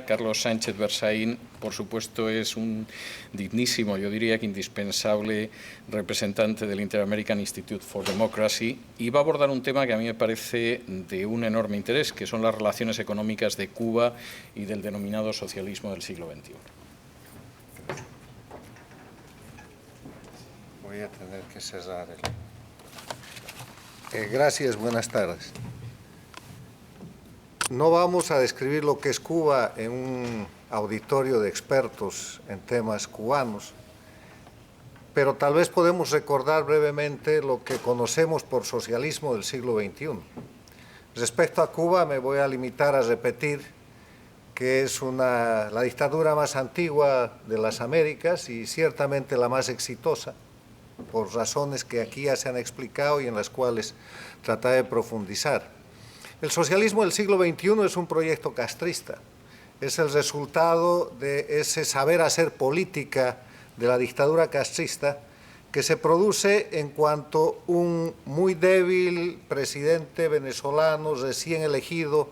Carlos Sánchez Berzaín, por supuesto, es un dignísimo, yo diría que indispensable representante del Inter-American Institute for Democracy, y va a abordar un tema que a mí me parece de un enorme interés, que son las relaciones económicas de Cuba y del denominado socialismo del siglo XXI. Voy a tener que cerrar gracias, buenas tardes. No vamos a describir lo que es Cuba en un auditorio de expertos en temas cubanos, pero tal vez podemos recordar brevemente lo que conocemos por socialismo del siglo XXI. Respecto a Cuba, me voy a limitar a repetir que es la dictadura más antigua de las Américas y ciertamente la más exitosa, por razones que aquí ya se han explicado y en las cuales trataré de profundizar. El socialismo del siglo XXI es un proyecto castrista, es el resultado de ese saber hacer política de la dictadura castrista que se produce en cuanto un muy débil presidente venezolano recién elegido,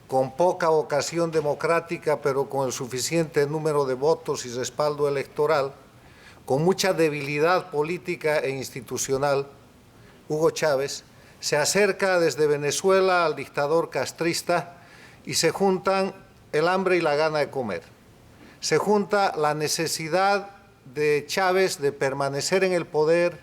con poca vocación democrática pero con el suficiente número de votos y respaldo electoral, con mucha debilidad política e institucional, Hugo Chávez, se acerca desde Venezuela al dictador castrista y se juntan el hambre y la gana de comer. Se junta la necesidad de Chávez de permanecer en el poder,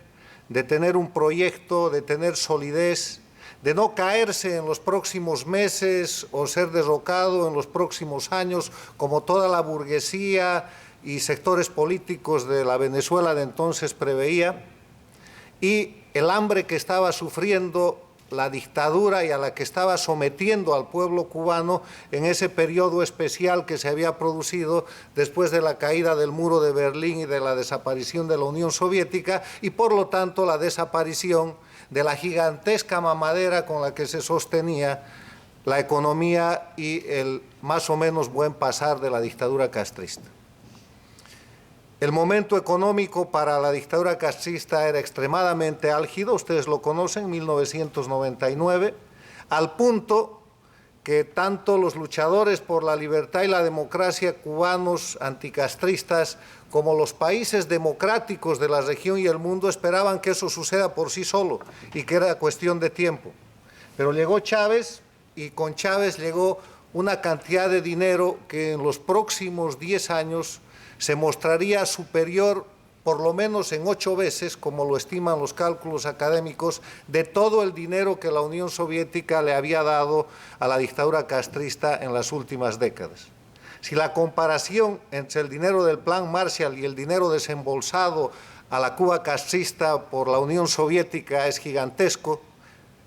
de tener un proyecto, de tener solidez, de no caerse en los próximos meses o ser derrocado en los próximos años, como toda la burguesía y sectores políticos de la Venezuela de entonces preveía, y el hambre que estaba sufriendo la dictadura y a la que estaba sometiendo al pueblo cubano en ese periodo especial que se había producido después de la caída del muro de Berlín y de la desaparición de la Unión Soviética, y por lo tanto la desaparición de la gigantesca mamadera con la que se sostenía la economía y el más o menos buen pasar de la dictadura castrista. El momento económico para la dictadura castrista era extremadamente álgido, ustedes lo conocen, 1999, al punto que tanto los luchadores por la libertad y la democracia cubanos anticastristas como los países democráticos de la región y el mundo esperaban que eso suceda por sí solo y que era cuestión de tiempo. Pero llegó Chávez y con Chávez llegó una cantidad de dinero que en los próximos 10 años se mostraría superior por lo menos en 8 veces, como lo estiman los cálculos académicos, de todo el dinero que la Unión Soviética le había dado a la dictadura castrista en las últimas décadas. Si la comparación entre el dinero del Plan Marshall y el dinero desembolsado a la Cuba castrista por la Unión Soviética es gigantesco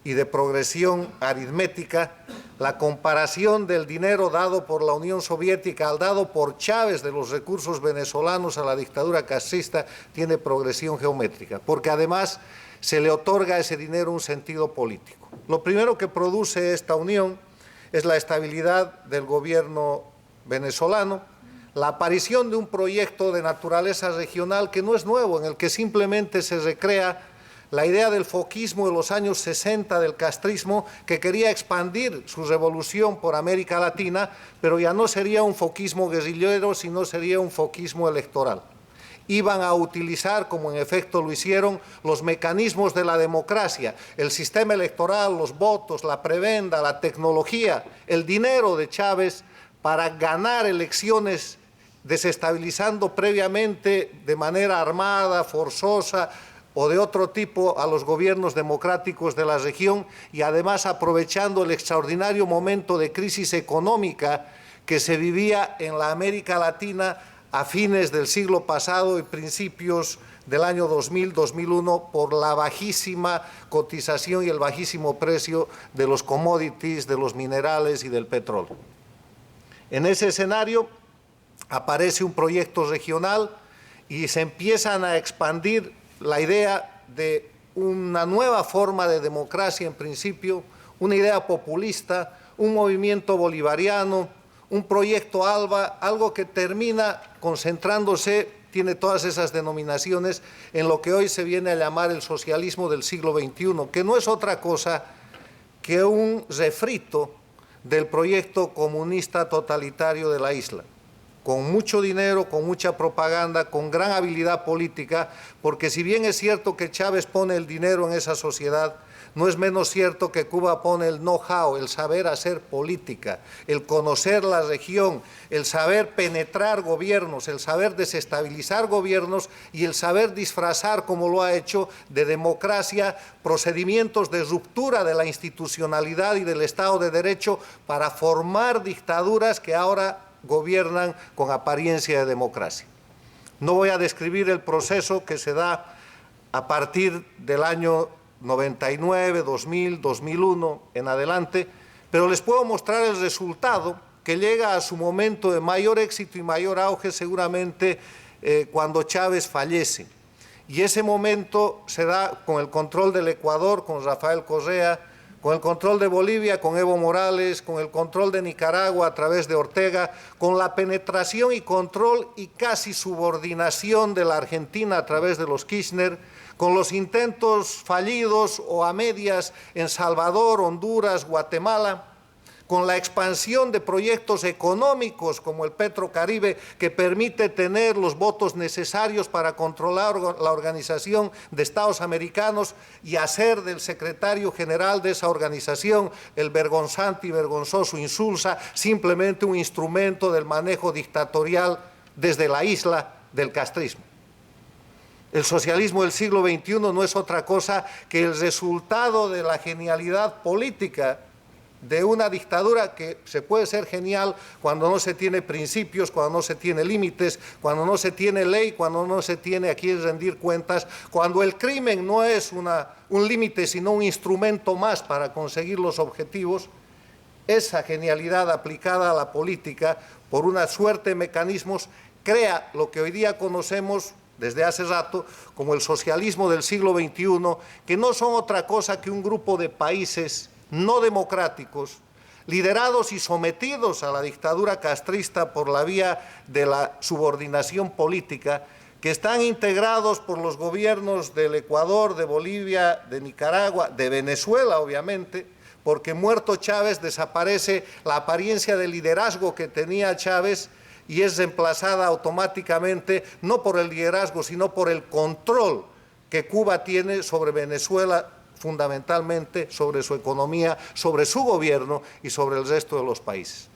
y de progresión aritmética, la comparación del dinero dado por la Unión Soviética al dado por Chávez de los recursos venezolanos a la dictadura castrista tiene progresión geométrica, porque además se le otorga a ese dinero un sentido político. Lo primero que produce esta unión es la estabilidad del gobierno venezolano, la aparición de un proyecto de naturaleza regional que no es nuevo, en el que simplemente se recrea la idea del foquismo de los años 60 del castrismo, que quería expandir su revolución por América Latina, pero ya no sería un foquismo guerrillero, sino sería un foquismo electoral. Iban a utilizar, como en efecto lo hicieron, los mecanismos de la democracia, el sistema electoral, los votos, la prebenda, la tecnología, el dinero de Chávez para ganar elecciones desestabilizando previamente de manera armada, forzosa, o de otro tipo a los gobiernos democráticos de la región, y además aprovechando el extraordinario momento de crisis económica que se vivía en la América Latina a fines del siglo pasado y principios del año 2000-2001 por la bajísima cotización y el bajísimo precio de los commodities, de los minerales y del petróleo. En ese escenario aparece un proyecto regional y se empiezan a expandir la idea de una nueva forma de democracia en principio, una idea populista, un movimiento bolivariano, un proyecto ALBA, algo que termina concentrándose, tiene todas esas denominaciones, en lo que hoy se viene a llamar el socialismo del siglo XXI, que no es otra cosa que un refrito del proyecto comunista totalitario de la isla, con mucho dinero, con mucha propaganda, con gran habilidad política, porque si bien es cierto que Chávez pone el dinero en esa sociedad, no es menos cierto que Cuba pone el know-how, el saber hacer política, el conocer la región, el saber penetrar gobiernos, el saber desestabilizar gobiernos y el saber disfrazar, como lo ha hecho, de democracia, procedimientos de ruptura de la institucionalidad y del Estado de Derecho para formar dictaduras que ahora gobiernan con apariencia de democracia. No voy a describir el proceso que se da a partir del año 99, 2000, 2001 en adelante, pero les puedo mostrar el resultado que llega a su momento de mayor éxito y mayor auge seguramente cuando Chávez fallece. Y ese momento se da con el control del Ecuador, con Rafael Correa, con el control de Bolivia, con Evo Morales, con el control de Nicaragua a través de Ortega, con la penetración y control y casi subordinación de la Argentina a través de los Kirchner, con los intentos fallidos o a medias en Salvador, Honduras, Guatemala, con la expansión de proyectos económicos como el Petrocaribe, que permite tener los votos necesarios para controlar la Organización de Estados Americanos y hacer del secretario general de esa organización, el vergonzante y vergonzoso Insulza, simplemente un instrumento del manejo dictatorial desde la isla del castrismo. El socialismo del siglo XXI no es otra cosa que el resultado de la genialidad política de una dictadura que se puede ser genial cuando no se tiene principios, cuando no se tiene límites, cuando no se tiene ley, cuando no se tiene a quién rendir cuentas, cuando el crimen no es un límite sino un instrumento más para conseguir los objetivos. Esa genialidad aplicada a la política por una suerte de mecanismos crea lo que hoy día conocemos desde hace rato como el socialismo del siglo XXI, que no son otra cosa que un grupo de países no democráticos, liderados y sometidos a la dictadura castrista por la vía de la subordinación política, que están integrados por los gobiernos del Ecuador, de Bolivia, de Nicaragua, de Venezuela, obviamente, porque muerto Chávez desaparece la apariencia de liderazgo que tenía Chávez y es reemplazada automáticamente no por el liderazgo, sino por el control que Cuba tiene sobre Venezuela, fundamentalmente sobre su economía, sobre su gobierno y sobre el resto de los países.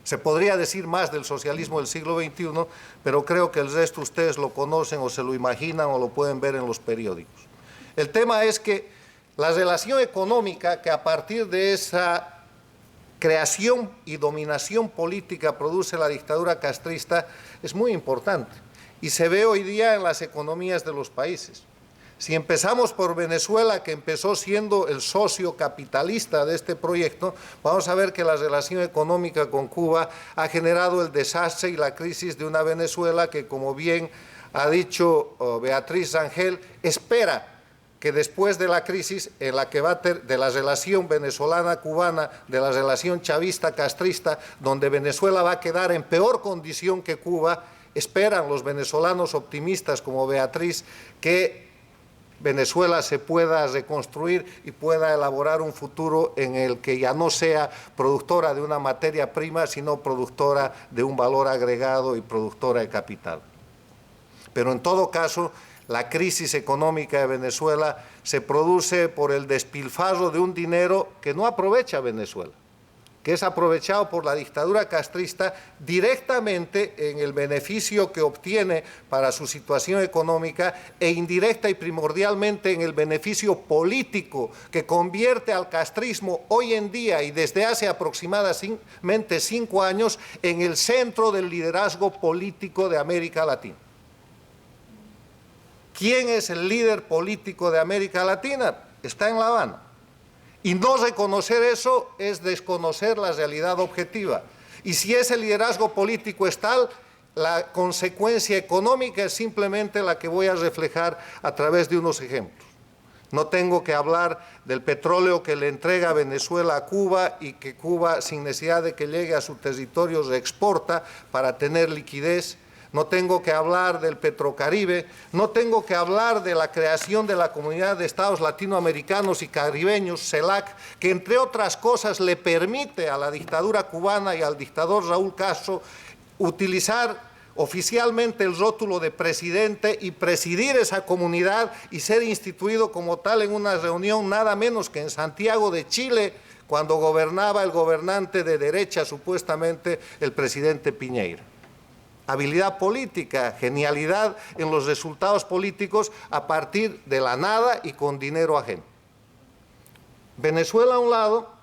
Se podría decir más del socialismo del siglo XXI, pero creo que el resto ustedes lo conocen o se lo imaginan o lo pueden ver en los periódicos. El tema es que la relación económica que a partir de esa creación y dominación política produce la dictadura castrista es muy importante y se ve hoy día en las economías de los países. Si empezamos por Venezuela, que empezó siendo el socio capitalista de este proyecto, vamos a ver que la relación económica con Cuba ha generado el desastre y la crisis de una Venezuela que, como bien ha dicho Beatriz Rangel, espera que después de la crisis en la que de la relación venezolana-cubana, de la relación chavista-castrista, donde Venezuela va a quedar en peor condición que Cuba, esperan los venezolanos optimistas como Beatriz que Venezuela se pueda reconstruir y pueda elaborar un futuro en el que ya no sea productora de una materia prima, sino productora de un valor agregado y productora de capital. Pero en todo caso, la crisis económica de Venezuela se produce por el despilfarro de un dinero que no aprovecha Venezuela, que es aprovechado por la dictadura castrista directamente en el beneficio que obtiene para su situación económica e indirecta y primordialmente en el beneficio político que convierte al castrismo hoy en día y desde hace aproximadamente 5 años en el centro del liderazgo político de América Latina. ¿Quién es el líder político de América Latina? Está en La Habana. Y no reconocer eso es desconocer la realidad objetiva. Y si ese liderazgo político es tal, la consecuencia económica es simplemente la que voy a reflejar a través de unos ejemplos. No tengo que hablar del petróleo que le entrega Venezuela a Cuba y que Cuba, sin necesidad de que llegue a su territorio, reexporta para tener liquidez. no tengo que hablar del Petrocaribe, no tengo que hablar de la creación de la Comunidad de Estados Latinoamericanos y Caribeños, CELAC, que entre otras cosas le permite a la dictadura cubana y al dictador Raúl Castro utilizar oficialmente el rótulo de presidente y presidir esa comunidad y ser instituido como tal en una reunión nada menos que en Santiago de Chile, cuando gobernaba el gobernante de derecha, supuestamente el presidente Piñera. Habilidad política, genialidad en los resultados políticos a partir de la nada y con dinero ajeno. Venezuela a un lado.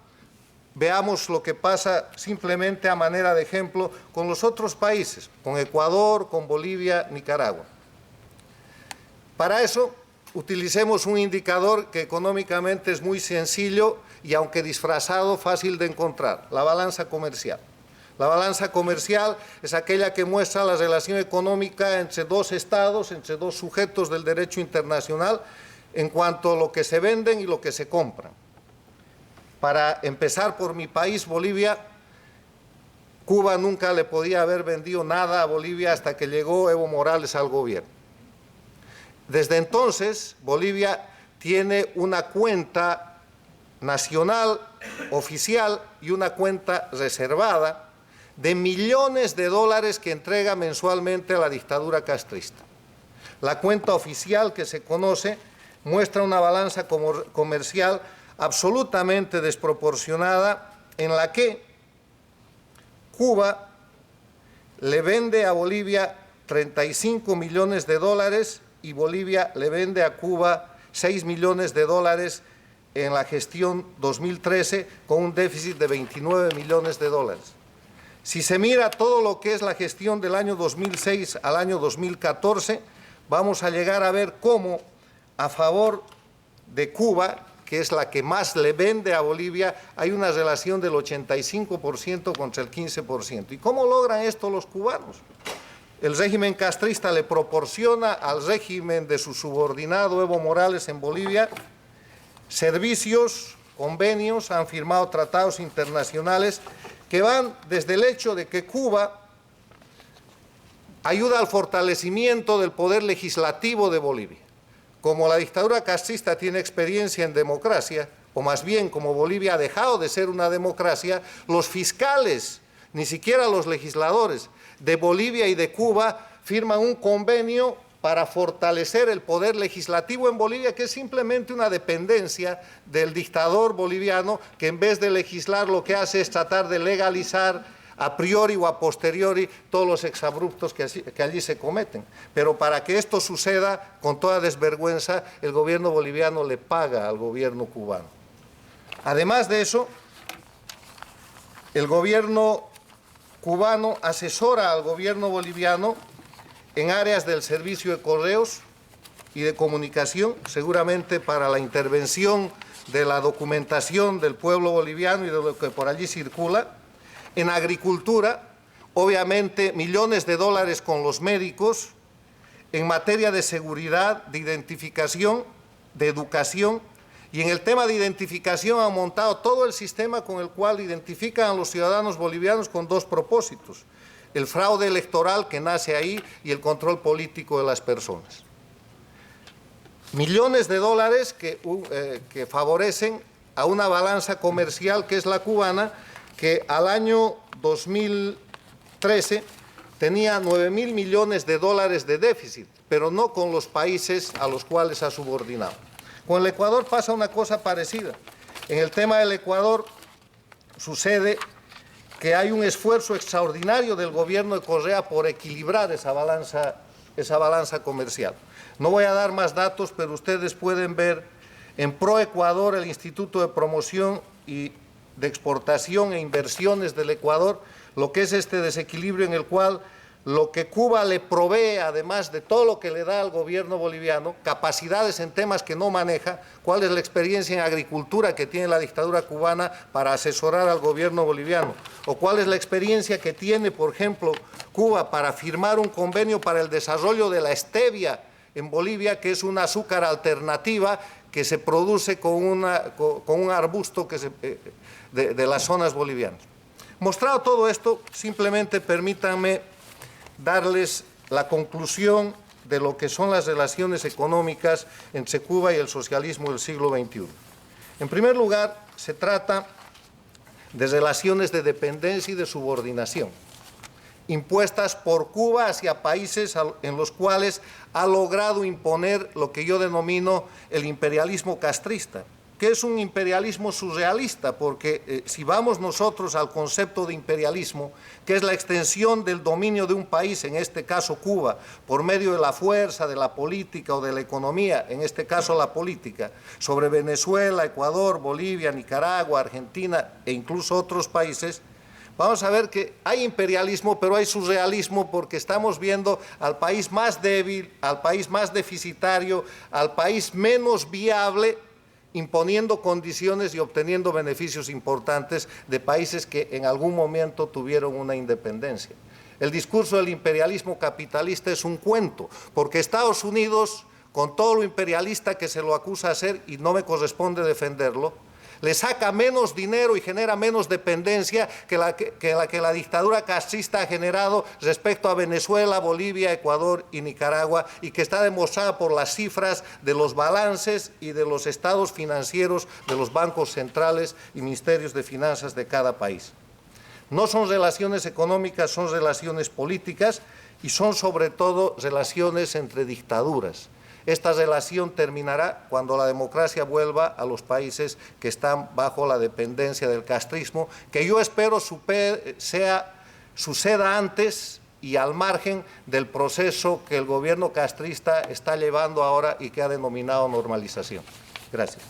Veamos lo que pasa simplemente a manera de ejemplo con los otros países, con Ecuador, con Bolivia, Nicaragua. Para eso, utilicemos un indicador que económicamente es muy sencillo y aunque disfrazado, fácil de encontrar, la balanza comercial. La balanza comercial es aquella que muestra la relación económica entre dos estados, entre dos sujetos del derecho internacional en cuanto a lo que se venden y lo que se compran. Para empezar por mi país, Bolivia, Cuba nunca le podía haber vendido nada a Bolivia hasta que llegó Evo Morales al gobierno. Desde entonces, Bolivia tiene una cuenta nacional, oficial, y una cuenta reservada de millones de dólares que entrega mensualmente a la dictadura castrista. La cuenta oficial que se conoce muestra una balanza comercial absolutamente desproporcionada en la que Cuba le vende a Bolivia 35 millones de dólares y Bolivia le vende a Cuba 6 millones de dólares en la gestión 2013 con un déficit de 29 millones de dólares. Si se mira todo lo que es la gestión del año 2006 al año 2014, vamos a llegar a ver cómo a favor de Cuba, que es la que más le vende a Bolivia, hay una relación del 85% contra el 15%. ¿Y cómo logran esto los cubanos? El régimen castrista le proporciona al régimen de su subordinado Evo Morales en Bolivia servicios, convenios, han firmado tratados internacionales que van desde el hecho de que Cuba ayuda al fortalecimiento del poder legislativo de Bolivia. Como la dictadura castrista tiene experiencia en democracia, o más bien como Bolivia ha dejado de ser una democracia, los fiscales, ni siquiera los legisladores de Bolivia y de Cuba firman un convenio para fortalecer el poder legislativo en Bolivia, que es simplemente una dependencia del dictador boliviano, que en vez de legislar lo que hace es tratar de legalizar a priori o a posteriori todos los exabruptos que allí se cometen. Pero para que esto suceda, con toda desvergüenza, el gobierno boliviano le paga al gobierno cubano. Además de eso, el gobierno cubano asesora al gobierno boliviano en áreas del servicio de correos y de comunicación, seguramente para la intervención de la documentación del pueblo boliviano y de lo que por allí circula. En agricultura, obviamente, millones de dólares con los médicos, en materia de seguridad, de identificación, de educación, y en el tema de identificación han montado todo el sistema con el cual identifican a los ciudadanos bolivianos con dos propósitos: el fraude electoral que nace ahí y el control político de las personas. Millones de dólares que favorecen a una balanza comercial que es la cubana, que al año 2013 tenía 9.000 millones de dólares de déficit, pero no con los países a los cuales ha subordinado. Con el Ecuador pasa una cosa parecida. En el tema del Ecuador sucede que hay un esfuerzo extraordinario del gobierno de Correa por equilibrar esa balanza comercial. No voy a dar más datos, pero ustedes pueden ver en ProEcuador, el Instituto de Promoción y de Exportación e Inversiones del Ecuador, lo que es este desequilibrio en el cual lo que Cuba le provee, además de todo lo que le da al gobierno boliviano, capacidades en temas que no maneja, cuál es la experiencia en agricultura que tiene la dictadura cubana para asesorar al gobierno boliviano, o cuál es la experiencia que tiene, por ejemplo, Cuba para firmar un convenio para el desarrollo de la stevia en Bolivia, que es una azúcar alternativa que se produce con un arbusto de las zonas bolivianas. Mostrado todo esto, simplemente permítanme darles la conclusión de lo que son las relaciones económicas entre Cuba y el socialismo del siglo XXI. En primer lugar, se trata de relaciones de dependencia y de subordinación, impuestas por Cuba hacia países en los cuales ha logrado imponer lo que yo denomino el imperialismo castrista, que es un imperialismo surrealista, porque si vamos nosotros al concepto de imperialismo, que es la extensión del dominio de un país, en este caso Cuba, por medio de la fuerza, de la política o de la economía, en este caso la política, sobre Venezuela, Ecuador, Bolivia, Nicaragua, Argentina e incluso otros países, vamos a ver que hay imperialismo, pero hay surrealismo, porque estamos viendo al país más débil, al país más deficitario, al país menos viable, imponiendo condiciones y obteniendo beneficios importantes de países que en algún momento tuvieron una independencia. El discurso del imperialismo capitalista es un cuento, porque Estados Unidos, con todo lo imperialista que se lo acusa de ser, y no me corresponde defenderlo, le saca menos dinero y genera menos dependencia que la dictadura castrista ha generado respecto a Venezuela, Bolivia, Ecuador y Nicaragua, y que está demostrada por las cifras de los balances y de los estados financieros de los bancos centrales y ministerios de finanzas de cada país. No son relaciones económicas, son relaciones políticas y son sobre todo relaciones entre dictaduras. Esta relación terminará cuando la democracia vuelva a los países que están bajo la dependencia del castrismo, que yo espero suceda antes y al margen del proceso que el gobierno castrista está llevando ahora y que ha denominado normalización. Gracias.